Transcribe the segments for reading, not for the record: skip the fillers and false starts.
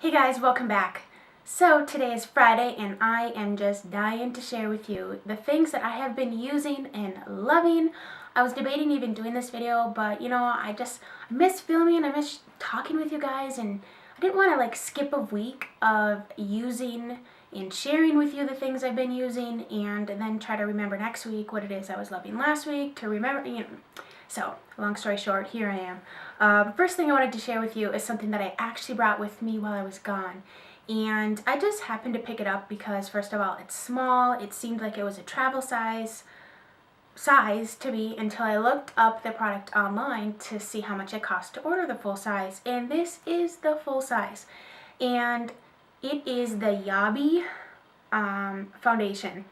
Hey guys, welcome back. So today is Friday and I am just dying to share with you the things that I have been using and loving. I was debating even doing this video, but I miss filming, I miss talking with you guys, and I didn't want to skip a week of using and sharing with you the things I've been using and then try to remember next week what it is I was loving last week to remember. So, long story short, here I am. First thing I wanted to share with you is something that I actually brought with me while I was gone. And I just happened to pick it up because, first of all, it's small. It seemed like it was a travel size to me until I looked up the product online to see how much it cost to order the full size. And this is the full size. And it is the Yabi foundation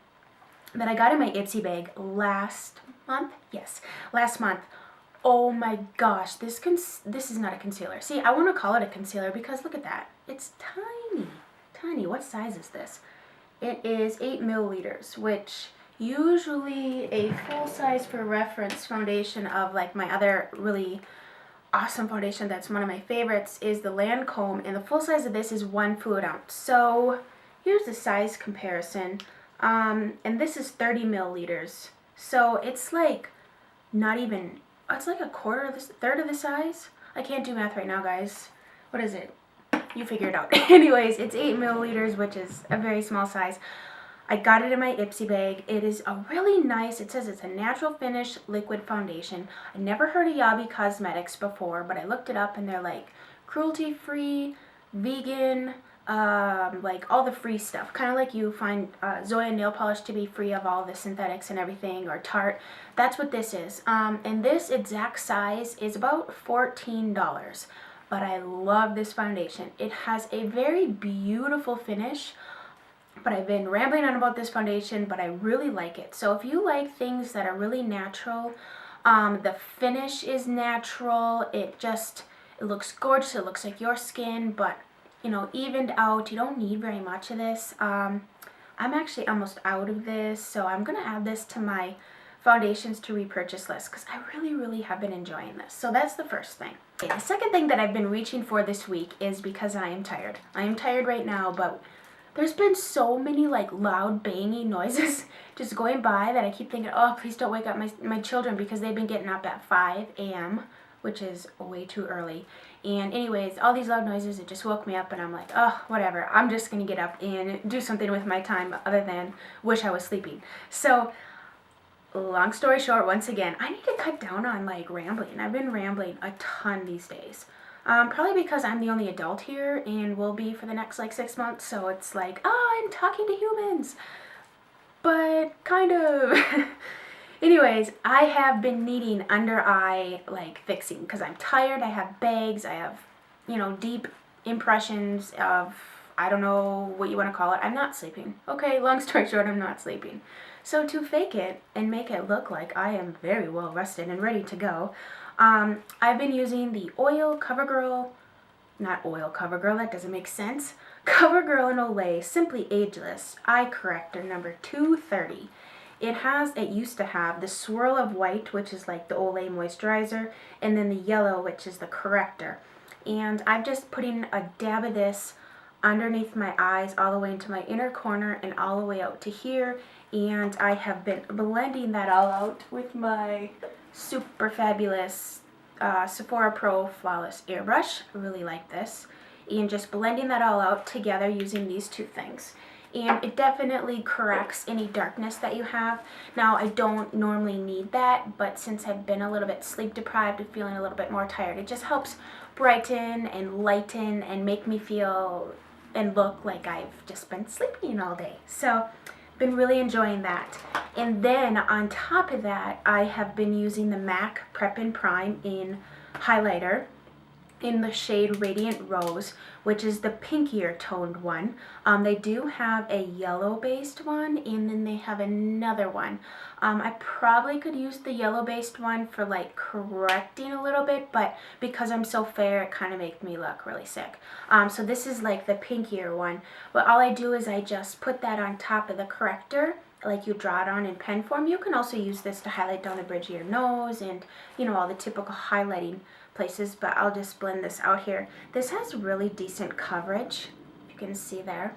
that I got in my IPSY bag last month. Yes, last month. Oh my gosh, this is not a concealer. See, I want to call it a concealer because look at that. It's tiny, tiny. What size is this? It is 8 milliliters, which usually a full size for reference foundation of like my other really awesome foundation that's one of my favorites is the Lancome, and the full size of this is 1 fluid ounce. So here's the size comparison. And this is 30 milliliters. So it's like not even, it's like a third of the size. I can't do math right now, guys. What is it? You figure it out. Anyways, it's 8 milliliters, which is a very small size. I got it in my IPSY bag. It is a really nice, it says it's a natural finish liquid foundation. I never heard of Yabi Cosmetics before, but I looked it up and they're like cruelty-free, vegan, like all the free stuff. Kind of like you find Zoya nail polish to be free of all the synthetics and everything, or Tarte. That's what this is. And this exact size is about $14. But I love this foundation. It has a very beautiful finish. But I've been rambling on about this foundation, but I really like it. So if you like things that are really natural, the finish is natural, it looks gorgeous, it looks like your skin, but evened out. You don't need very much of this. I'm actually almost out of this, so I'm going to add this to my foundations to repurchase list because I really have been enjoying this. So that's the first thing. Okay, the second thing that I've been reaching for this week is because I am tired. I am tired right now, but there's been so many loud banging noises just going by that I keep thinking, oh, please don't wake up my children because they've been getting up at 5 a.m., which is way too early. And anyways, all these loud noises, it just woke me up and I'm like, oh, whatever. I'm just going to get up and do something with my time other than wish I was sleeping. So, long story short, once again, I need to cut down on rambling. I've been rambling a ton these days. Probably because I'm the only adult here and will be for the next 6 months. So it's like, oh, I'm talking to humans. But kind of. Anyways, I have been needing under eye fixing because I'm tired. I have bags. I have, deep impressions of, I don't know what you want to call it. I'm not sleeping. Okay, long story short, I'm not sleeping. So to fake it and make it look like I am very well rested and ready to go, I've been using the CoverGirl, that doesn't make sense. CoverGirl and Olay Simply Ageless Eye Corrector number 230. It used to have the swirl of white, which is like the Olay moisturizer, and then the yellow, which is the corrector. And I'm just putting a dab of this underneath my eyes all the way into my inner corner and all the way out to here. And I have been blending that all out with my super fabulous Sephora Pro Flawless Airbrush. I really like this. And just blending that all out together using these two things. And it definitely corrects any darkness that you have. Now, I don't normally need that, but since I've been a little bit sleep deprived and feeling a little bit more tired, it just helps brighten and lighten and make me feel and look like I've just been sleeping all day. So, been really enjoying that. And then on top of that, I have been using the MAC Prep and Prime in highlighter in the shade Radiant Rose, which is the pinkier toned one. They do have a yellow based one, and then they have another one. I probably could use the yellow based one for correcting a little bit, but because I'm so fair, it kind of makes me look really sick. So this is the pinkier one. But all I do is I just put that on top of the corrector, like you draw it on in pen form. You can also use this to highlight down the bridge of your nose and all the typical highlighting places, but I'll just blend this out here. This has really decent coverage, you can see there.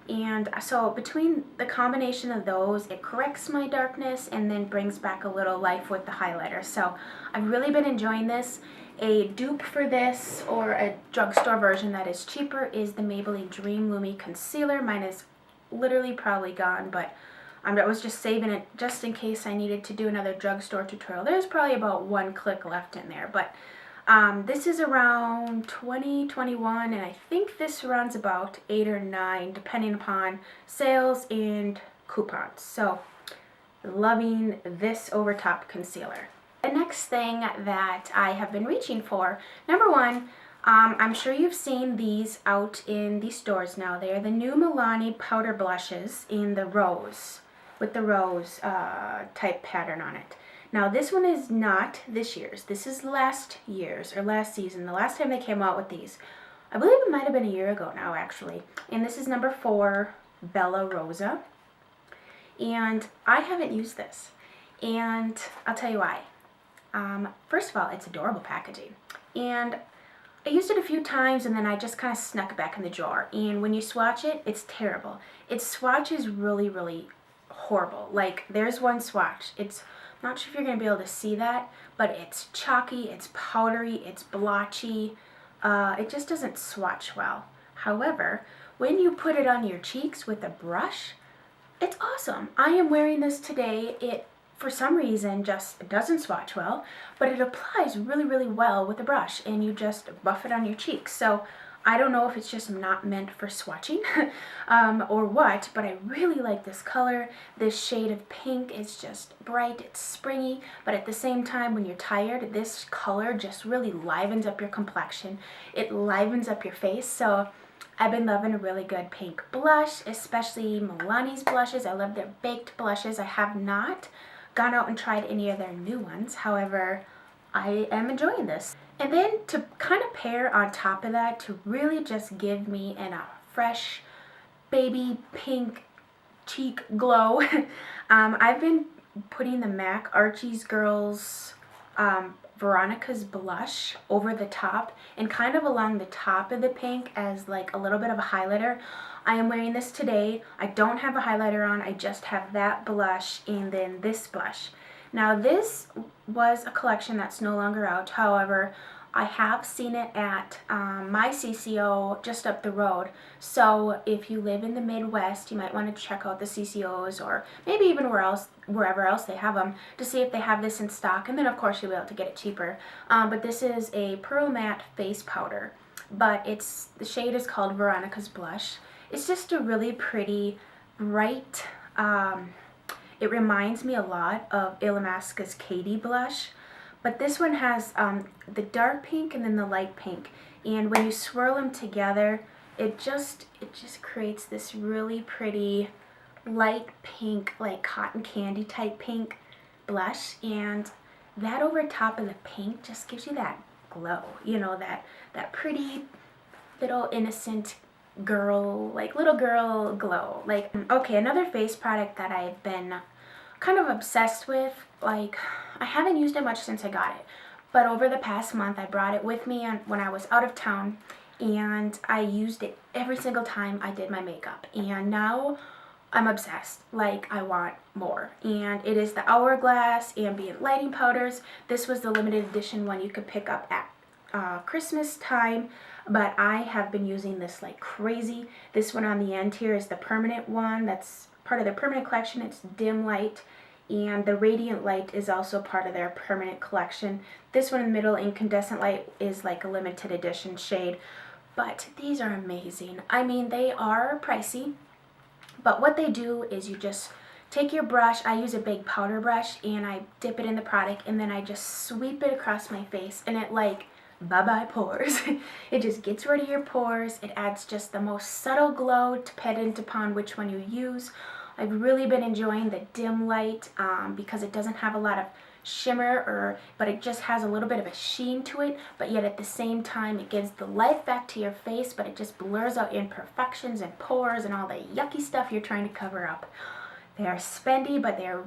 And so between the combination of those, it corrects my darkness and then brings back a little life with the highlighter. So I've really been enjoying this. A dupe for this, or a drugstore version that is cheaper, is the Maybelline Dream Lumi Concealer. Mine is literally probably gone, but I was just saving it just in case I needed to do another drugstore tutorial. There's probably about 1 click left in there, but this is around 20, 21, and I think this runs about 8 or 9, depending upon sales and coupons. So, loving this over top concealer. The next thing that I have been reaching for, number one, I'm sure you've seen these out in the stores now. They are the new Milani powder blushes in the rose, with the rose type pattern on it. Now this one is not this year's. This is last year's, or last season. The last time they came out with these. I believe it might have been a year ago now, actually. And this is number 4, Bella Rosa. And I haven't used this. And I'll tell you why. First of all, it's adorable packaging. And I used it a few times and then I just kind of snuck it back in the drawer. And when you swatch it, it's terrible. Its swatch is really, really horrible. Like, there's one swatch. I'm not sure if you're going to be able to see that, but it's chalky, it's powdery, it's blotchy. It just doesn't swatch well. However, when you put it on your cheeks with a brush, it's awesome. I am wearing this today. It, for some reason, just doesn't swatch well, but it applies really, really well with a brush, and you just buff it on your cheeks. So I don't know if it's just not meant for swatching or what, but I really like this color. This shade of pink is just bright, it's springy, but at the same time, when you're tired, this color just really livens up your complexion. It livens up your face. So I've been loving a really good pink blush, especially Milani's blushes. I love their baked blushes. I have not gone out and tried any of their new ones. However, I am enjoying this. And then to kind of pair on top of that, to really just give me a fresh baby pink cheek glow, I've been putting the MAC Archie's Girls Veronica's blush over the top and kind of along the top of the pink as like a little bit of a highlighter. I am wearing this today. I don't have a highlighter on. I just have that blush and then this blush. Now this was a collection that's no longer out. However, I have seen it at my CCO just up the road. So if you live in the Midwest, you might want to check out the CCOs, or maybe even wherever else they have them, to see if they have this in stock. And then of course you'll be able to get it cheaper. But this is a Pearl Matte face powder. But the shade is called Veronica's Blush. It's just a really pretty, bright, it reminds me a lot of Illamasqua's Katie blush, but this one has the dark pink and then the light pink, and when you swirl them together, it just creates this really pretty light pink, like cotton candy type pink blush, and that over top of the pink just gives you that glow, you know, that pretty little innocent girl, like little girl glow. Like, okay, another face product that I've been kind of obsessed with, like, I haven't used it much since I got it, but over the past month I brought it with me when I was out of town, and I used it every single time I did my makeup, and now I'm obsessed. Like, I want more. And it is the Hourglass Ambient Lighting Powders. This was the limited edition one you could pick up at Christmas time, but I have been using this like crazy. This one on the end here is the permanent one. That's part of their permanent collection. It's dim light, and the radiant light is also part of their permanent collection. This one in the middle, incandescent light, is like a limited edition shade, but these are amazing. I mean, they are pricey, but what they do is you just take your brush. I use a big powder brush, and I dip it in the product, and then I just sweep it across my face, and it like, bye-bye pores. It just gets rid of your pores. It adds just the most subtle glow, dependent upon which one you use. I've really been enjoying the dim light because it doesn't have a lot of shimmer, but it just has a little bit of a sheen to it, but yet at the same time it gives the life back to your face, but it just blurs out imperfections and pores and all the yucky stuff you're trying to cover up. They are spendy, but they're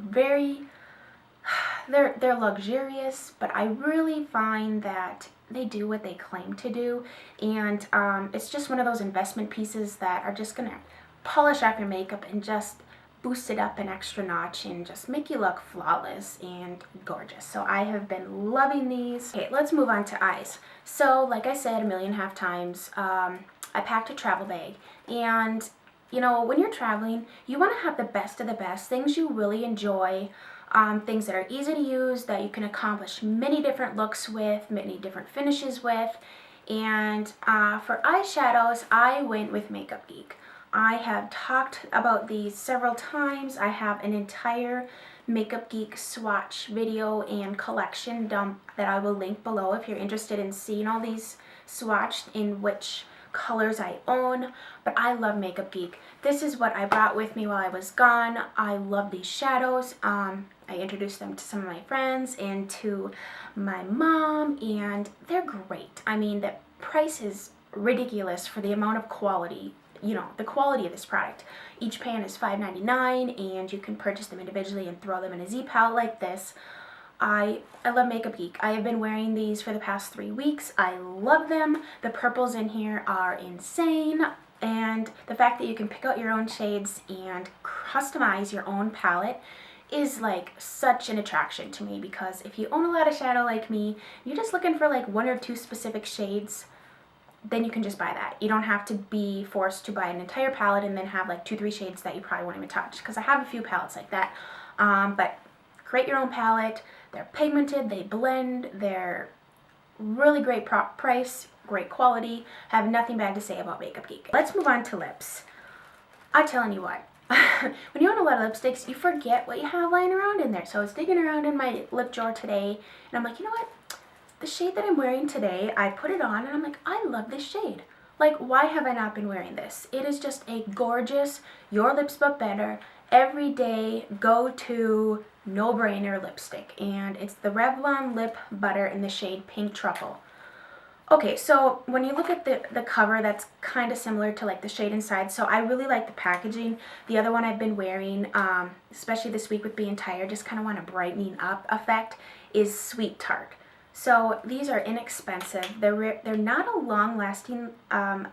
they're luxurious, but I really find that they do what they claim to do, and it's just one of those investment pieces that are just gonna polish off your makeup and just boost it up an extra notch and just make you look flawless and gorgeous. So I have been loving these. Okay, let's move on to eyes. So like I said a million and a half times, I packed a travel bag, and you know, when you're traveling, you want to have the best of the best, things you really enjoy, things that are easy to use, that you can accomplish many different looks with, many different finishes with. And for eyeshadows, I went with Makeup Geek. I have talked about these several times. I have an entire Makeup Geek swatch video and collection that I will link below if you're interested in seeing all these swatched in which colors I own. But I love Makeup Geek. This is what I brought with me while I was gone. I love these shadows. I introduced them to some of my friends and to my mom, and they're great. I mean, the price is ridiculous for the amount of quality, you know, the quality of this product. Each pan is $5.99, and you can purchase them individually and throw them in a Z palette like this. I love Makeup Geek. I have been wearing these for the past 3 weeks. I love them. The purples in here are insane, and the fact that you can pick out your own shades and customize your own palette is like such an attraction to me, because if you own a lot of shadow like me, you're just looking for like 1 or 2 specific shades, then you can just buy that. You don't have to be forced to buy an entire palette and then have like 2-3 shades that you probably won't even touch, because I have a few palettes like that. But create your own palette. They're pigmented, they blend, they're really great price, great quality. I have nothing bad to say about Makeup Geek. Let's move on to lips. I'm telling you what, when you own a lot of lipsticks, you forget what you have lying around in there. So I was digging around in my lip drawer today, and I'm like, you know what? The shade that I'm wearing today, I put it on, and I'm like, I love this shade. Like, why have I not been wearing this? It is just a gorgeous, your lips but better, everyday, go-to, no-brainer lipstick. And it's the Revlon Lip Butter in the shade Pink Truffle. Okay, so when you look at the cover, that's kind of similar to like the shade inside, so I really like the packaging. The other one I've been wearing, especially this week with being tired, just kind of want a brightening up effect, is Sweet Tart. So these are inexpensive. They're not a long-lasting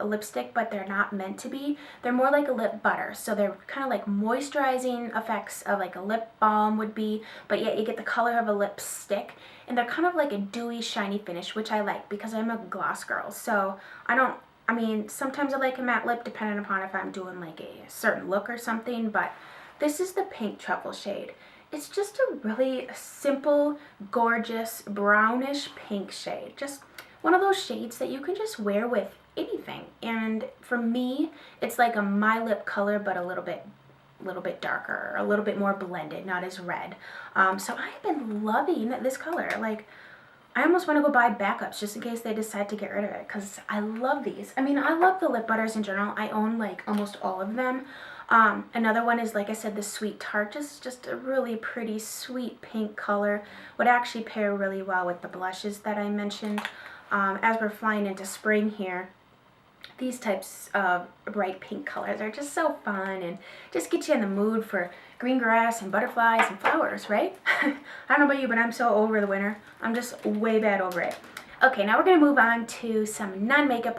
lipstick, but they're not meant to be. They're more like a lip butter. So they're kind of like moisturizing effects of like a lip balm would be, but yet you get the color of a lipstick. And they're kind of like a dewy, shiny finish, which I like because I'm a gloss girl. So I mean, sometimes I like a matte lip depending upon if I'm doing like a certain look or something, but this is the Pink Truffle shade. It's just a really simple, gorgeous, brownish pink shade. Just one of those shades that you can just wear with anything. And for me, it's like a my lip color, but a little bit darker, a little bit more blended, not as red. So I've been loving this color. Like, I almost want to go buy backups just in case they decide to get rid of it, because I love these. I mean, I love the lip butters in general. I own like almost all of them. Another one is, like I said, the Sweet Tart, just a really pretty sweet pink color. Would actually pair really well with the blushes that I mentioned. As we're flying into spring here, these types of bright pink colors are just so fun and just get you in the mood for green grass and butterflies and flowers, right? I don't know about you, but I'm so over the winter. I'm just way bad over it. Okay, now we're going to move on to some non-makeup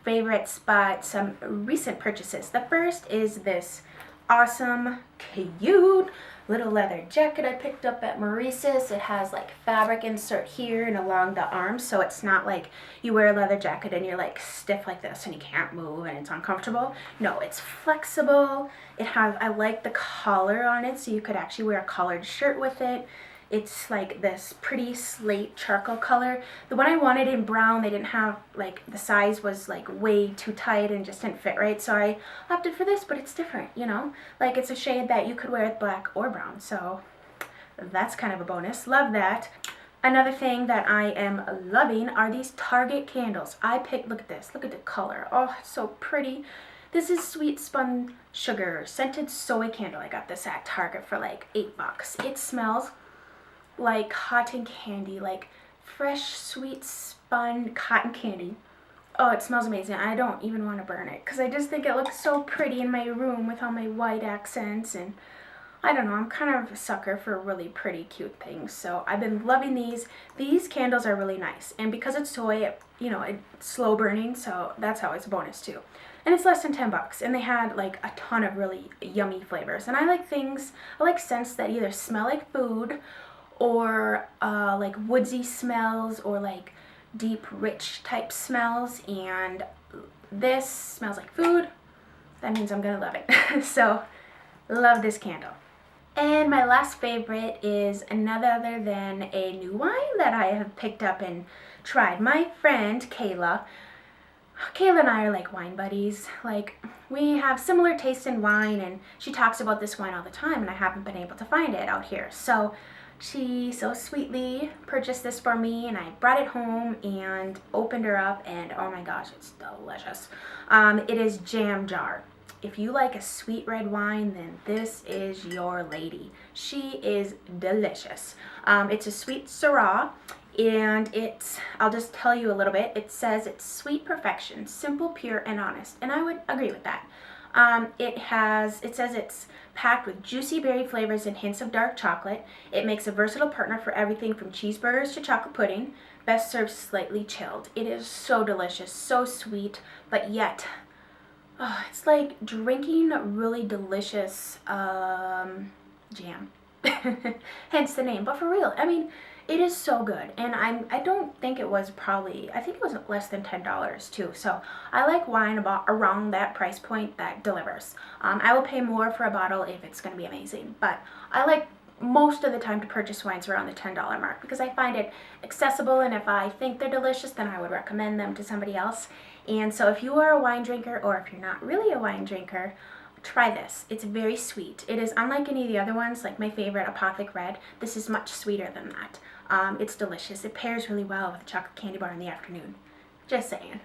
favorites, but some recent purchases. The first is this awesome, cute little leather jacket I picked up at Maurice's. It has like fabric insert here and along the arms, so it's not like you wear a leather jacket and you're like stiff like this and you can't move and it's uncomfortable. No, it's flexible. I like the collar on it, so you could actually wear a collared shirt with it. It's like this pretty slate charcoal color. The one I wanted in brown, they didn't have, like, the size was like way too tight and just didn't fit right, so I opted for this, but it's different, you know? Like, it's a shade that you could wear with black or brown, so that's kind of a bonus. Love that. Another thing that I am loving are these Target candles. Look at this, look at the color. Oh, it's so pretty. This is Sweet Spun Sugar Scented Soy Candle. I got this at Target for like $8. It smells like cotton candy, like fresh, sweet spun cotton candy. Oh, it smells amazing. I don't even want to burn it because I just think it looks so pretty in my room with all my white accents, and I don't know, I'm kind of a sucker for really pretty, cute things. So I've been loving these. These candles are really nice. And because it's soy, you know, it's slow burning, so that's always a bonus too. And it's less than 10 bucks. And they had like a ton of really yummy flavors. And I like scents that either smell like food or like woodsy smells or like deep, rich type smells. And this smells like food. That means I'm gonna love it. So, love this candle. And my last favorite is none other than a new wine that I have picked up and tried. My friend Kayla and I are like wine buddies. Like, we have similar tastes in wine, and she talks about this wine all the time, and I haven't been able to find it out here. So she so sweetly purchased this for me, and I brought it home and opened her up, and oh my gosh, it's delicious. It is Jam Jar. If you like a sweet red wine, then this is your lady. She is delicious. It's a sweet Syrah, and I'll just tell you a little bit. It says it's sweet perfection, simple, pure, and honest, and I would agree with that. It says it's packed with juicy berry flavors and hints of dark chocolate. It makes a versatile partner for everything from cheeseburgers to chocolate pudding. Best served slightly chilled. It is so delicious, so sweet, but yet it's like drinking really delicious jam. Hence the name. But for real, I mean, it is so good. And I don't think it was I think it was less than $10 too. So I like wine about around that price point that delivers. I will pay more for a bottle if it's going to be amazing. But I like most of the time to purchase wines around the $10 mark because I find it accessible, and if I think they're delicious, then I would recommend them to somebody else. And so if you are a wine drinker, or if you're not really a wine drinker, try this. It's very sweet. It is unlike any of the other ones, like my favorite, Apothic Red. This is much sweeter than that. It's delicious. It pairs really well with a chocolate candy bar in the afternoon. Just saying.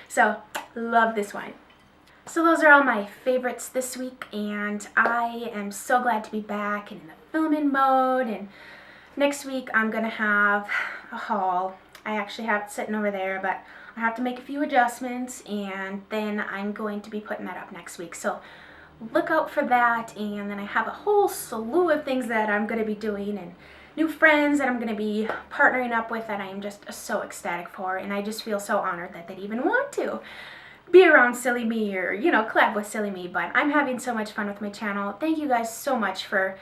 So, love this wine. So those are all my favorites this week, and I am so glad to be back and in the filming mode. And next week I'm gonna have a haul. I actually have it sitting over there, but I have to make a few adjustments, and then I'm going to be putting that up next week. So look out for that. And then I have a whole slew of things that I'm going to be doing, and new friends that I'm going to be partnering up with that I am just so ecstatic for. And I just feel so honored that they'd even want to be around Silly Me or, you know, collab with Silly Me. But I'm having so much fun with my channel. Thank you guys so much for,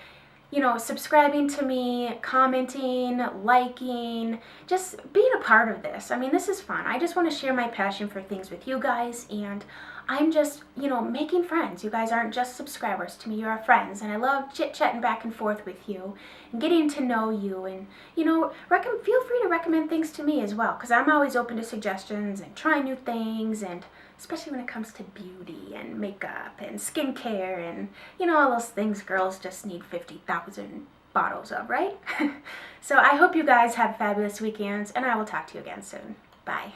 you know, subscribing to me, commenting, liking, just being a part of this. I mean, this is fun. I just want to share my passion for things with you guys, and I'm just, you know, making friends. You guys aren't just subscribers to me, you are friends, and I love chit-chatting back and forth with you and getting to know you, and, you know, feel free to recommend things to me as well, because I'm always open to suggestions and trying new things, and especially when it comes to beauty and makeup and skincare and, you know, all those things girls just need 50,000 bottles of, right? So I hope you guys have fabulous weekends, and I will talk to you again soon. Bye.